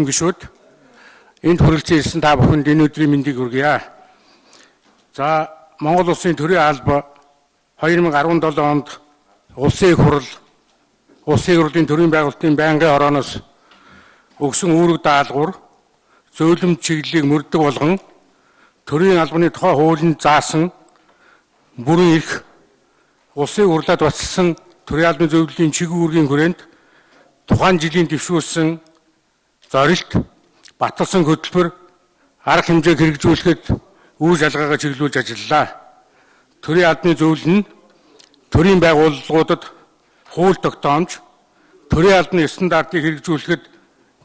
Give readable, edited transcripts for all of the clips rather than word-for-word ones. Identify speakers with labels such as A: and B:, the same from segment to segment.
A: гишүүд энд хүрэлцэн ирсэн та бүхэнд энэ өдрийн мэндийг хүргье. За Монгол Улсын төрийн алба 2017 онд Улсын их хурлын төрийн байгуулалтын байнгын орооноос өгсөн үүрэг даалгавар зөөлөм чиглэлийг мөрдөг болгон төрийн албаны тухай хуулинд заасан бүрэн эрх Улсын хурлаад батлсан төрийн албаны зөвлөлийн чиглэл үүргийн хүрээнд тухайн жилийн дэвшүүлсэн зорилт батлсан хөтөлбөр арга хэмжээг хэрэгжүүлэхэд үйл ажиллагаагаа чиглүүлж ажиллалаа. Төрийн албаны зөвлөл нь төрийн байгууллагуудад хууль тогтоомж төрийн албаны стандартыг хэрэгжүүлэхэд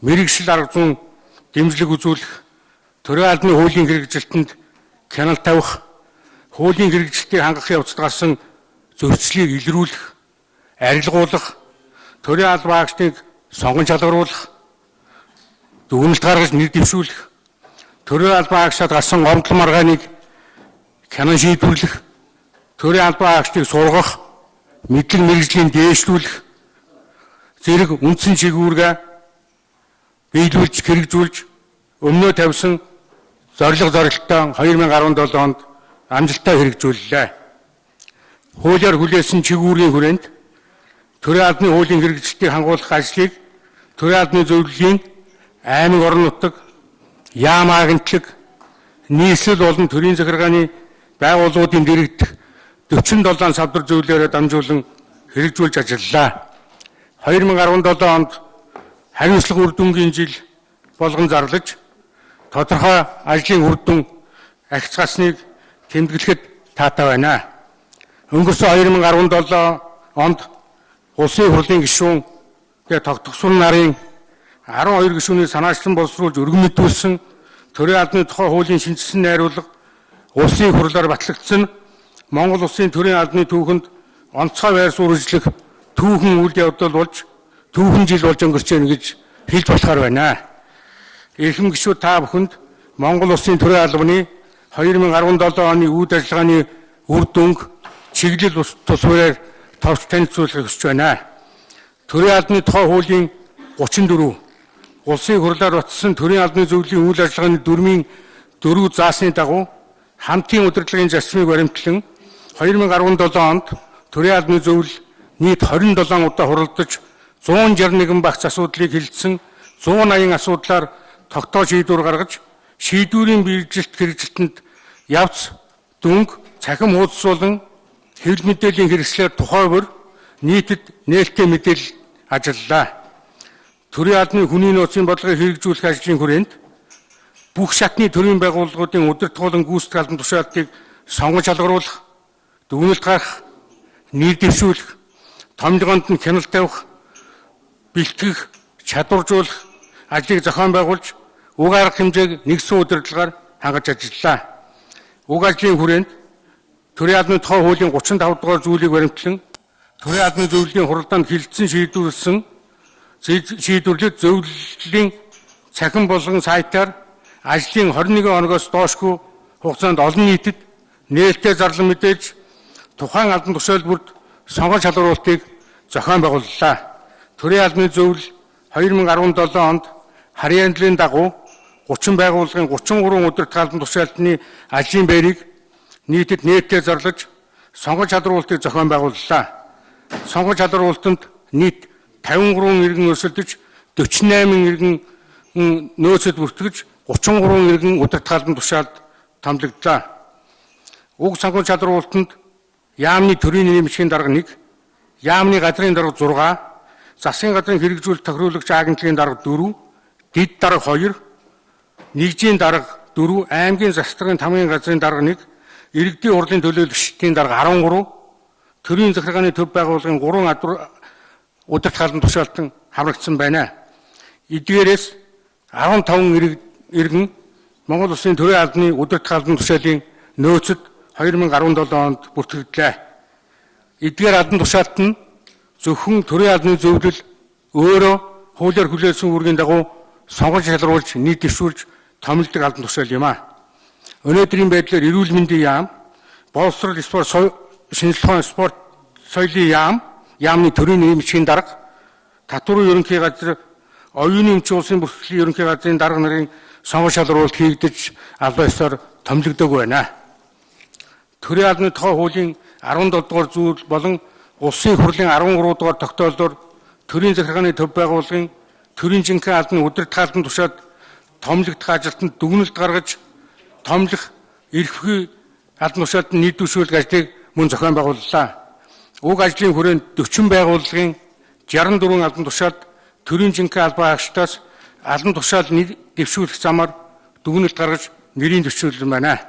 A: мэрэгжил арга зүйн дэмжлэг үзүүлэх, төрийн албаны хуулийн хэрэгжилтэнд хяналт тавих, хуулийн хэрэгжилтийг хангах явцад гарсан зөрчлийг илрүүлэх, арилгуулах, төрийн албан агчдыг сонгон шалгаруулах, дүгнэлт гаргаж нэр дэвшүүлэх, төрийн албан агчдад гарсан гомдол маргааныг хянан шийдвэрлэх, төрийн албан агчдыг сургах, мэдлэг мэргэжлийн дээшлүүлэх зэрэг үндсэн чиглэлгээ биелүүлж хэрэгжүүлж өмнөө тавьсан зорилттой 2017 онд амжилттай хэрэгжүүллээ. Хуулиар хүлээсэн чиглэлгийн хүрээнд төрийн албаны хуулийн хэрэгжилтийг хангуулах ажлыг төрийн албаны зөвлөлийн аймаг орон нутаг, яам агентлаг, нийслэл болон төрийн захиргааны байгууллагуудын дэргэдэх 47 салбар зөвлөөрөө дамжуулан хэрэгжүүлж ажиллалаа. 2017 онд хариуцлага үр дүнгийн жил болгон зарлаж тодорхой ажлын үр дүн ахицгасныг тэмдэглэхэд таатай байна. Өнгөрсөн 2017 онд Улсын хурлын гишүүн тогтгосон нарын 12 гишүүний санаачлан боловсруулж өргөмөдүүлсэн төрийн албаны тухай хуулийн шинжилсэн найруулга Улсын хурлаар батлагдсан Монгол Улсын төрийн албаны түүхэнд онцгой байр суурь үзлэх түүхэн үйл явдал болж түүхэн жил болж өнгөрч байна гэж хэлж болохоор байна. Эрхэм гишүүд та бүхэнд Монгол Улсын төрийн албаны 2017 оны үйл ажиллагааны үр дүнг чиглэл тус хүрээр товч танилцуулахыг хүсэж байна. Төрийн албаны тухай хуулийн 34 Улсын хурлаар батлсан төрийн албаны зөвлөлийн үйл ажиллагааны дүрмийн 4 заасны дагуу хамтын удирдлагын зарчмыг баримтлан 2017 онд төрийн албаны зөвлөл нийт 27 удаа хуралдаж 161 багц асуудлыг хэлэлцсэн 180 асуудлаар тогтоож шийдвэр гаргаж шийдвэрийн бэлжилт хэрэгжилтэнд явц дүнг цахим хуудасуулан хэвлэл мэдээллийн хэрэгслээр тухай бүр нийтэд нээлттэй мэдээлэл ажиллалаа. Төрийн албаны хүний нөөцийн бодлогыг хэрэгжүүлэх ажлын хүрээнд бүх шатны төрийн байгууллагуудын удирдгуулан гүйцэтгэх албан тушаалтыг сонгож шалгаруулах, дүгнэлт гаргах, нэр дэвшүүлэх, томилгоонд нь хяналт тавих, бэлтгэх, чадваржуулах ажлыг зохион байгуулж, уг арга хэмжээг нэгсэн удирдлагаар хангаж ажиллалаа. Уг ажлын хүрээнд төрийн албаны тухай хуулийн 35 дугаар зүйлийг баримтлан төрийн албаны зөвлөлийн хуралдаанд хэлэлцэн шийдвэрлэж зөвлөлийн цахим болгон сайтаар ажлын 21 хоногоос доошгүй хугацаанд олон нийтэд нээлттэй зарлан мэдээж тухайн албан тушаал бүрд сонгон шалгаруулалтыг зохион байгууллаа. Төрийн албаны зөвлөл 2017 онд харьяандлын дагуу 30 байгууллагын 33 удирдах албан тушаалтны ажлын байрыг нийтэд нээлттэй зарлаж сонгон шалгаруулалтыг зохион байгууллаа. Сонгон шалгаруулалтанд нийт 53 иргэн өрсөлдөж 48 иргэн нөөцөд бүртгэж 33 иргэн удирдах албан тушаалд томилогдлоо. Уг сонгон шалгаруулалтанд яамны төрийн нэмшгийн дарга 1, яамны газрын дарга 6, засгийн газрын хэрэгжүүлэлт тохируулагч агентлагийн дарга 4, дэд дарга 2, нэгжийн дарга 4, аймгийн засгийн тамгын газрын дарга 1, иргэдийн хурлын төлөөлөгчдийн дарга 13, төрийн захиргааны төв байгууллагын 3 удирдах албан тушаалтан хамрагдсан байна. Эдгээрээс 15 иргэн Монгол Улсын төрийн албаны удирдах албан тушаалын нөөцөд 2017 онд бүртгэгдлээ. Эдгээр албан тушаалт нь зөвхөн төрийн албаны зөвлөл өөрөө хуулиар хүлээсэн үүргийн дагуу сонгож шалгаруулж, нийт дэвшүүлж томилдог албан тушаал юм а. Өнөөдрийн байдлаар эрүүл мэндийн яам, боловсрол шинжилгээ спорт соёлын яамны төрийн нэмшгийн дарга, татварын ерөнхий газар оюуны өмчийн улсын бүртгэлийн ерөнхий газрын дарга нарын сонгон шалруулалт хийгдэж албан ёсоор томилогдоогүй байна. Төрийн албаны тухай хуулийн 17 дугаар зүйл болон улсын хурлын 13 дугаар тогтоолоор төрийн захиргааны төв байгууллагын төрийн жинхэнэ албаны удирдах албан тушаалд томилогдох ажилтнанд дүгнэлт гаргаж томилох эрхгүй албан тушаалд нийт түвшүүлэх ажлыг мөн зохион байгууллаа. Уг ажлын хүрээнд 40 байгууллагын 64 албан тушаалд төрийн жинхэнэ албан хаагчдаас албан тушаал дэвшүүлэх замаар дүгнэлт гаргаж нэрийн дэвшүүлсэн байна.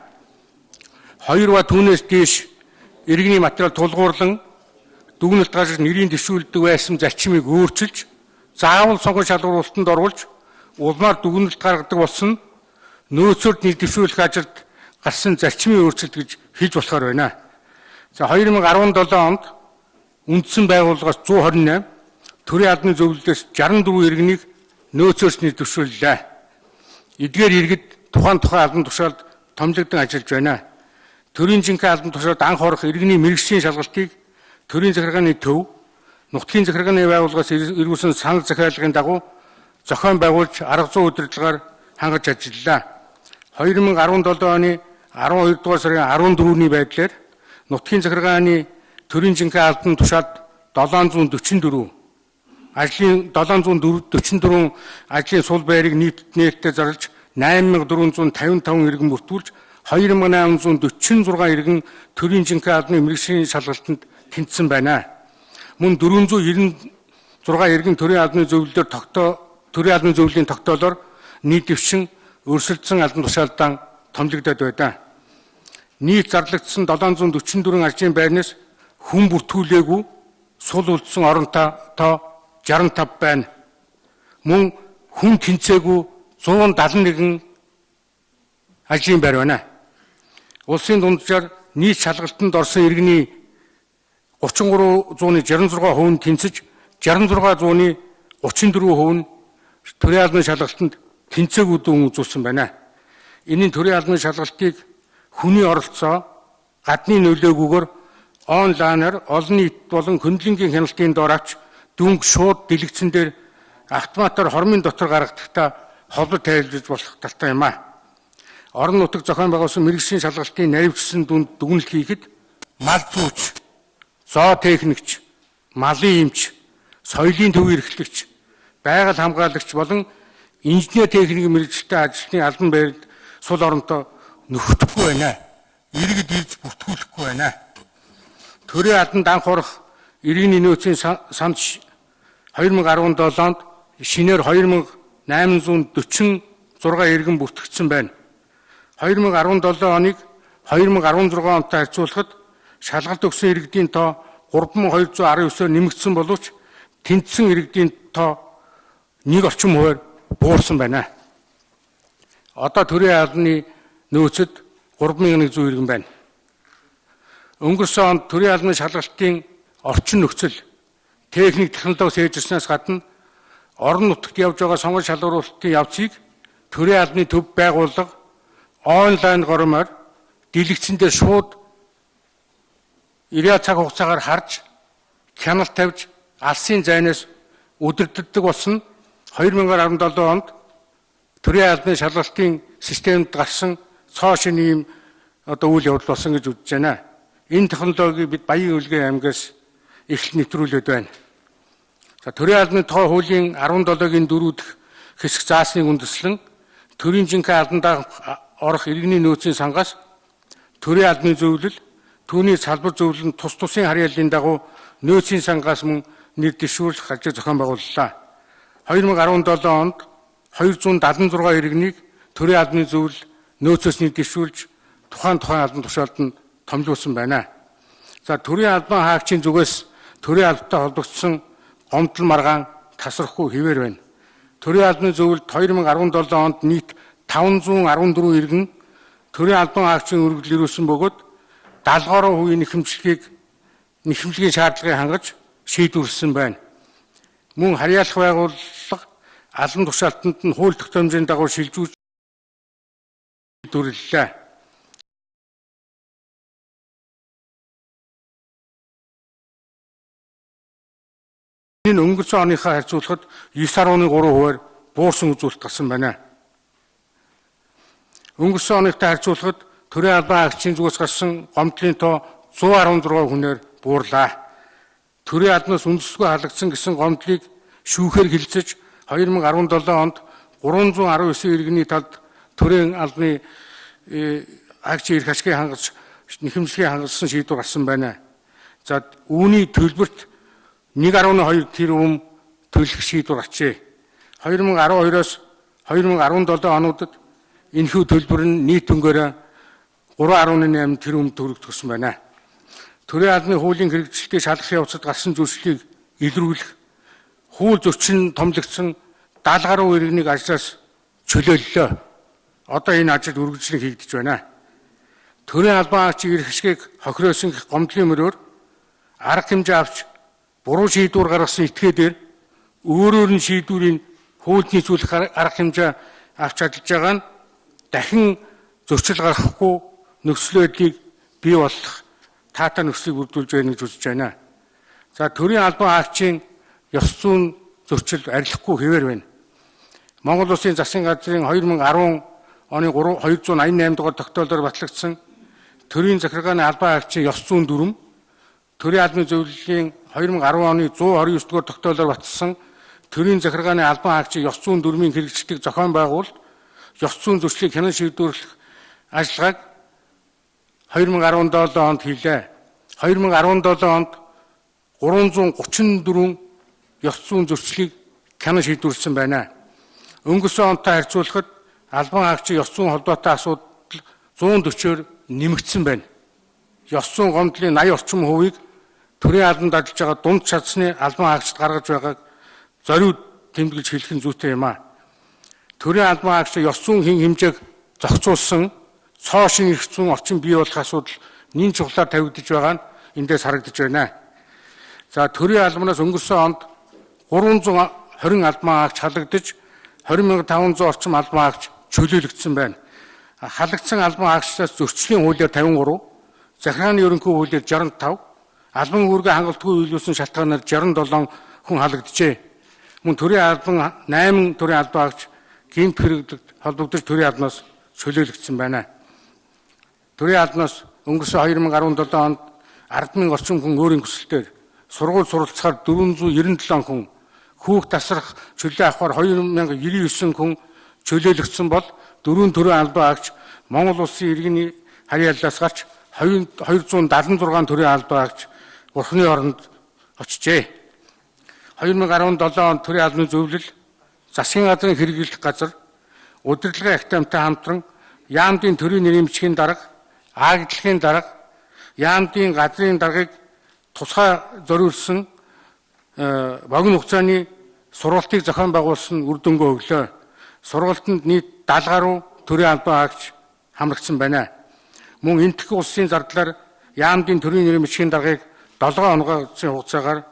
A: 2 ба түүнээс дээш иргэний материал тулгуурлан дүгнэлт гаргаж нэрийн дэвшүүлдэг байсан зарчмыг өөрчилж заавал сонгон шалгуулалтанд оруулж улмаар дүгнэлт гаргадаг болсон нөөцөөр нэр дэвшүүлэх ажилд гарсан зарчмын өөрчлөлт гэж хэлж болохоор байна. За 2017 онд үндсэн байгууллагаас 128, төрийн албаны зөвлөлөөс 64 иргэнийг нөөцөөрч нэр дэвшүүллээ. Эдгээр иргэд тухайн албан тушаалд томилогдсон ажиллаж байна. Төрийн жинхэнэ албан тушаалд анх орох иргэний мэргэжлийн шалгалтыг төрийн захиргааны төв, нутгийн захиргааны байгууллагаас иргүүлсэн санал захиалгын дагуу зохион байгуулж арга зүй удирдлагаар хангаж ажиллалаа. 2017 оны 12 дугаар сарын 14-ний байдлаар нутгийн захиргааны төрийн жинхэнэ албан тушаалд 744 ажлын сул байрыг нээлттэй зарлж 8455 иргэн бүртгүүлж 2846 иргэн төрийн жинхэнэ албаны мэргэжлийн шалгалтанд тэнцсэн байна. Мөн 496 иргэн төрийн албаны зөвлөлийн тогтоолоор нийт дэвшин өрсөлдсөн албан тушаалдаа томилогдоод байна. Нийт зарлагдсан 744 ажлын байрнаас хүн бүртгүүлээгүй сул үлдсэн оронтой 65 байна. Мөн хүн тэнцээгүй 171 ажлын байр байна. Улсын дунджаар нийт шалгалтанд орсон иргэний 3366% нь тэнцэж 6634% нь төрийн албаны шалгалтанд тэнцээгүй дүн үзүүлсэн байна. Энэ төрийн албаны шалгалтыг хүний оролцоо гадны нөлөөгүйгээр онлайнаар олон нийт болон хөндлөнгийн хяналтын доор авч дүнг шууд дэлгэцэн дээр автоматар хормын дотор гаргадахдаа холбоо тайлбарлаж болох талтай юм а. Орон нутаг зохион байгуулсан мэргэжлийн шалгалтын наривчсан дүнд дүгнэлт хийхэд мал зүүч, зоо техникч, малын эмч, соёлын төв эрхлэгч, байгаль хамгаалагч болон инженер техникийн мэргэжилтэй ажилтны албан байранд сул оронтой нөхөхгүй байна. Иргэд ирж бүртгүүлэхгүй байна. Төрийн албанд анх орох иргэний нөөцийн санд 2017 онд шинээр 2846 иргэн бүртгэгдсэн байна. 2017 оныг 2016 онтой харьцуулахад шалгалт өгсөн иргэдийн тоо 3219-оор нэмэгдсэн боловч тэнцсэн иргэдийн тоо 1 орчим хувиар буурсан байна. Одоо төрийн албаны нөөцөд 3100 иргэн байна. Өнгөрсөн онд төрийн албаны шалгалтын орчин нөхцөл, техник технологи сайжирснаас гадна орон нутагт явж байгаа сонгон шалгуулалтын явцыг төрийн албаны төв байгууллага онлайн гормоор дэлгэцэн дээр шууд ирээ цаг хугацаагаар харж, хяналт тавьж, алсын зайнаас удирддаг болсон 2017 онд төрийн албаны шалгалтын системд гарсан цоо шинэ ийм үйл явдал болсон гэж үзэж байна. Энэ технологиг бид Баян Хөлгийн аймгаас эхлэл нэвтрүүлээд байна. За төрийн албаны тухай хуулийн 17-гийн 4 дахь хэсэг заасныг үндэслэн төрийн жинхэнэ албанд орох иргэний нөөцийн сангаас төрийн албаны зөвлөл, түүний салбар зөвлөлд тус тусын харьяаллын дагуу нөөцийн сангаас мөн нэр дэвшүүлэх ажил зохион байгууллаа. 2017 онд 276 иргэнийг төрийн албаны зөвлөл нөөцөөс нэр дэвшүүлж тухайн албан тушаалд нь томилуулсан байна. За төрийн албан хаагчийн зүгээс төрийн албатай холбогдсон гомдол маргаан тасрахгүй хэвээр байна. Төрийн албаны зөвлөлд 2017 онд нийт 514 иргэн төрийн албан хаагчийн өргөдөл ирүүлсэн бөгөөд 70% нэхэмжлэгийн шаардлагыг хангаж шийдвэрлсэн байна. Мөн харьяалах байгууллага албан тушаалтанд нь хууль тогтоомжийн дагуу шилжүүлж дүрлэлээ. Энэ өнгөрсөн оныхаа харьцуулахад 9.3%-аар буурсан үзүүлэлт гарсан байна. Өнгөрсөн оногтой харьцуулахад төрийн албан агчийн зүгээс гарсан гомдлын тоо 116 хүнээр буурлаа. Төрийн албанаас үндэслэгүй халагдсан гэсэн гомдлыг шүүхээр хилцэж 2017 онд 319 иргэний талд төрийн албаны агчийн эрх ашгийг хангаж нэхэмжлэгийг хангасан шийдвэр гарсан байна. За үүний төлбөрт 1.2 тэрбум төлөх шийдвэр гарчээ. 2012-оос 2017 онуудад энэхүү төлбөр нь нийт өнгөөр 3.8 тэрбум төгрөг төгсөн байна. Төрийн албаны хуулийн хэрэгжилтийг шалгах явцад гарсан зөрчлийг илрүүлэх, хууль зөрчин томилогдсон 70 гаруй иргэнийг ажлаас чөлөөллөө. Одоо энэ ажил үргэлжлэн хийгдэж байна. Төрийн албан агчийн эрх ашгийг хохироосон гомдлын мөрөөр арга хэмжээ авч буруу шийдвэр гаргасан этгээдээр өөрөөр нь шийдвэрийн хуульд нийцүүлэх арга хэмжээ авч ажиллаж байгаа нь дахин зөрчил гаргахгүй нөхцөл байдлыг бий болох таатай нөхцөлийг бүрдүүлж байна гэж үзэж байна. За төрийн албан агчийн ёс зүйн зөрчил арилахгүй хэвээр байна. Монгол Улсын засгийн газрын 2010 оны 288 дугаар тогтоолоор батлагдсан төрийн захиргааны албан агчийн ёс зүйн дүрм, төрийн албаны зөвлөлийн 2010 оны 129 дугаар тогтоолоор батлсан төрийн захиргааны албан агчийн ёс зүйн дүрмийн хэрэгжилтийг зохион байгуулалт, ёс зүйн зөрчлийг хянан шийдвэрлэх ажиллагааг 2017 онд хийлээ. 2017 онд 334 ёс зүйн зөрчлийг хянан шийдвэрлсэн байна. Өнгөрсөн онтой харьцуулахад албан агчийн ёс зүйн холбоотой асуудал 140-оор нэмэгдсэн байна. Ёс зүйн гомдлын 80 орчим хувийг төрийн албанд ажиллаж байгаа дунд чадсны албан агчид гаргаж байгааг зориуд тэмдэглэж хэлэх нь зүйтэй юм а. Төрийн албан агчид ёс зүйн хэмжээг зохицуулсан цоо шин эрх зүйн орчин бий болох асуудал нэн чухлаар тавигдж байгаа нь эндээс харагдаж байна. За төрийн албанаас өнгөрсөн онд 320 албан агч халагдаж 20,500 орчим албан агч чөлөөлөгдсөн байна. Халагдсан албан агчдаас зөрчлийн хуулиар 53, захиргааны ерөнхий хуулиар 65, албан үүргээ хангалтгүй үйлүүлсэн шалтгаанаар 67 хүн халагджээ. Мөн төрийн албан 8 төрийн албан агч гэмт хэрэглэлд холбогдож төрийн албанаас чөлөөлөгдсөн байна. Төрийн албанаас өнгөрсөн 2017 онд 10,000 орчим хүн өөрийн хүсэлтээр сургууль суралцахаар 497 хүн, хүүхд тасрах чөлөө авахаар 2,099 хүн чөлөөлөгдсөн бол 4 төрлийн албан агч Монгол Улсын иргэний харьяаллаас гарч 276 төрлийн албан агч бурхны оронд очжээ. 2017 онд төрийн албаны зөвлөл, засгийн газрын хэрэглэх газар, удирдлагын ахтамтай хамтран яамдын төрийн нэрийн бичгийн дарга, аагдлахын дарга, яамдын газрын даргаыг тусгай зориулсан богино хугацааны сургалтыг зохион байгуулсан үр дүнгээ өглөө. Сургалтанд нийт 70 гаруй төрийн албан агч хамрагдсан байна. Мөн энэтхэг улсын зардлаар яамдын төрийн нэрийн бичгийн даргаыг 7 хоногийн хугацаагаар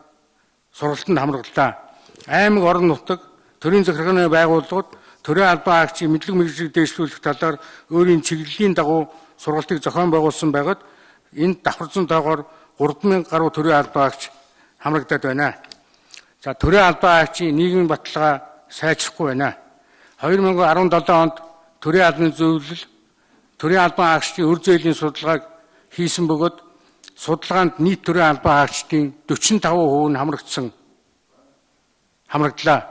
A: сургалтанд хамрууллаа. Аймаг орон нутаг төрийн захиргааны байгууллагууд төрийн албан агчийн мэдлэг мэргэжлийг дэвшлүүлэх талаар өөрийн чиглэлийн дагуу сургалтыг зохион байгуулсан байгаад энд давхарсан тоогоор 3,000 гаруй төрийн албан агч хамрагдаад байна. За төрийн албан агчийн нийгмийн баталгаа сайжрахгүй байна. 2017 онд төрийн албаны зөвлөл, төрийн албан агчдын өр зүйлийн судалгааг хийсэн бөгөөд судалгаанд нийт төрийн албан агчдын 45% нь хамрагдлаа.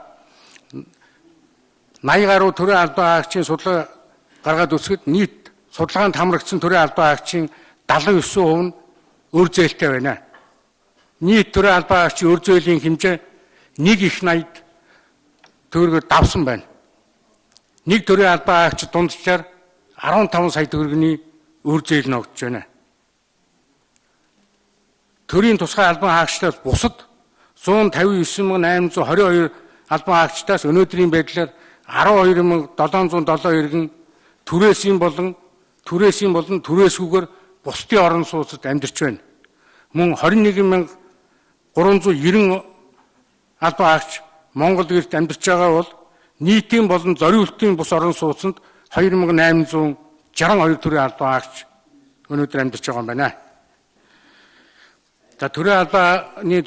A: 80 гаруй төрийн албан агчийн судалгаа гаргаад үзэхэд нийт судалгаанд хамрагдсан төрийн албан агчийн 79% нь өр зээлтэй байна. Нийт төрийн албан агчийн өр зээлийн хэмжээ 1,80 төгрөгөөр давсан байна. Нэг төрийн албан агч дунджаар 15 сая төгрөгийн өр зээл ногдож байна. Төрийн тусгай албан агчдаас бусад 159,822 албан агчдаас өнөөдрийн байдлаар 12,707 иргэн түрээсийн болон түрээсгүйгээр бусдын орон сууцад амьдарч байна. Мөн 21,390 албан агч Монгол эрт амьдарч байгаа бол нийтийн болон зориултын бус орон сууцнд 2,862 төрлийн албан агч өнөөдөр амьдарч байгаа юм байна. За төрийн албаны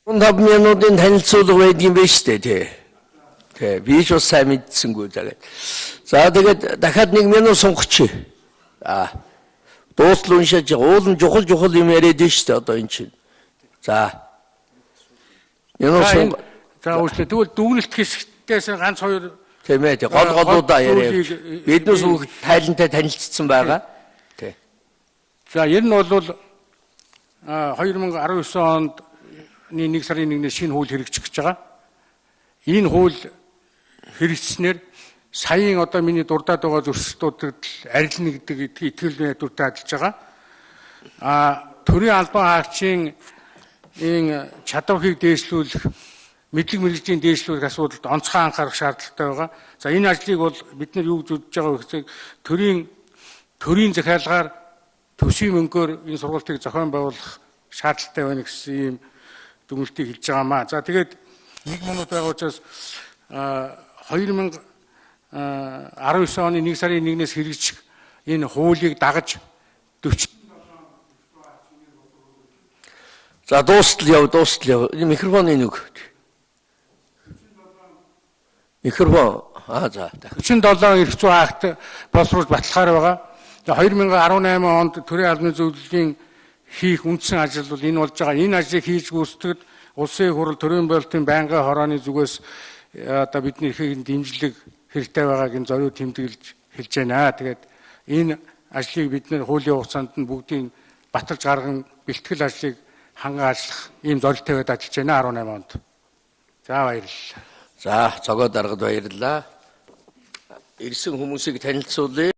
B: 15 минутын танилцуулга байдгийн байж тээ тий. Тий би ч бас сайн мэдсэнгүү тэгээд. За тэгээд дахиад 1 минут сунгач. Дуустал уншиж уулын чухал юм яриад нь шүү дээ одоо энэ чинь. За.
A: За үүслээ тэгвэл дүгнэлт хэсгтээс ганц хоёр
B: тийм ээ гол-голуудаа яриа. Биднээс бүх тайлантай танилцсан байгаа. Тий.
A: За ер нь бол 2019 онд 1 сарын 1-ээс шинэ хууль хэрэгжих гэж байгаа. Энэ хууль хэрэгжснээр саяын одоо миний дурдаад байгаа зөрчилдүүдэд арилна гэдэг итгэл найдвартай ажиллаж байгаа. Төрийн албан хаагчийн энэ чадварыг дээшлүүлэх, мэдлэг мэргэжлийн дээшлүүлэх асуудалд онцгой анхаарах шаардлагатай байгаа. За энэ ажлыг бол бид нар юу гэж үзэж байгаа вэ гэхээр төрийн захиалгаар төсвийн мөнгөөр энэ сургалтыг зохион байгуулах шаардлагатай байна гэсэн ийм дүгнэлтийг хэлж байгаамаа. За тэгээд 1 минут байгаа учраас 2019 оны 1 сарын 1-ээс хэрэгжих энэ хуулийг дагаж 40.
B: За дуустал яв. Микрофоны нүг. Микрофон. За.
A: 47 эрх зүйн акт боловсруулж баталгаар байгаа. 2018 онд төрийн албаны зөвлөлийн хийх үндсэн ажил бол энэ болж байгаа. Энэ ажлыг хийж гүйцэтгэхэд улсын хурал төрийн болтын байнгын хорооны зүгээс одоо бидний эрхийн дэмжлэг хэрэгтэй байгааг энэ зориуд тэмдэглэж хэлж байна. Тэгээд энэ ажлыг бид нэр хуулийн хугацаанд нь бүгдийг баталж гарган бэлтгэл ажлыг хангаалах ийм зорилттой байдаг ажиллаж байна 18 онд. За баярлалаа.
B: За цогоо даргад баярлалаа. Ирсэн хүмүүсийг танилцуулъя.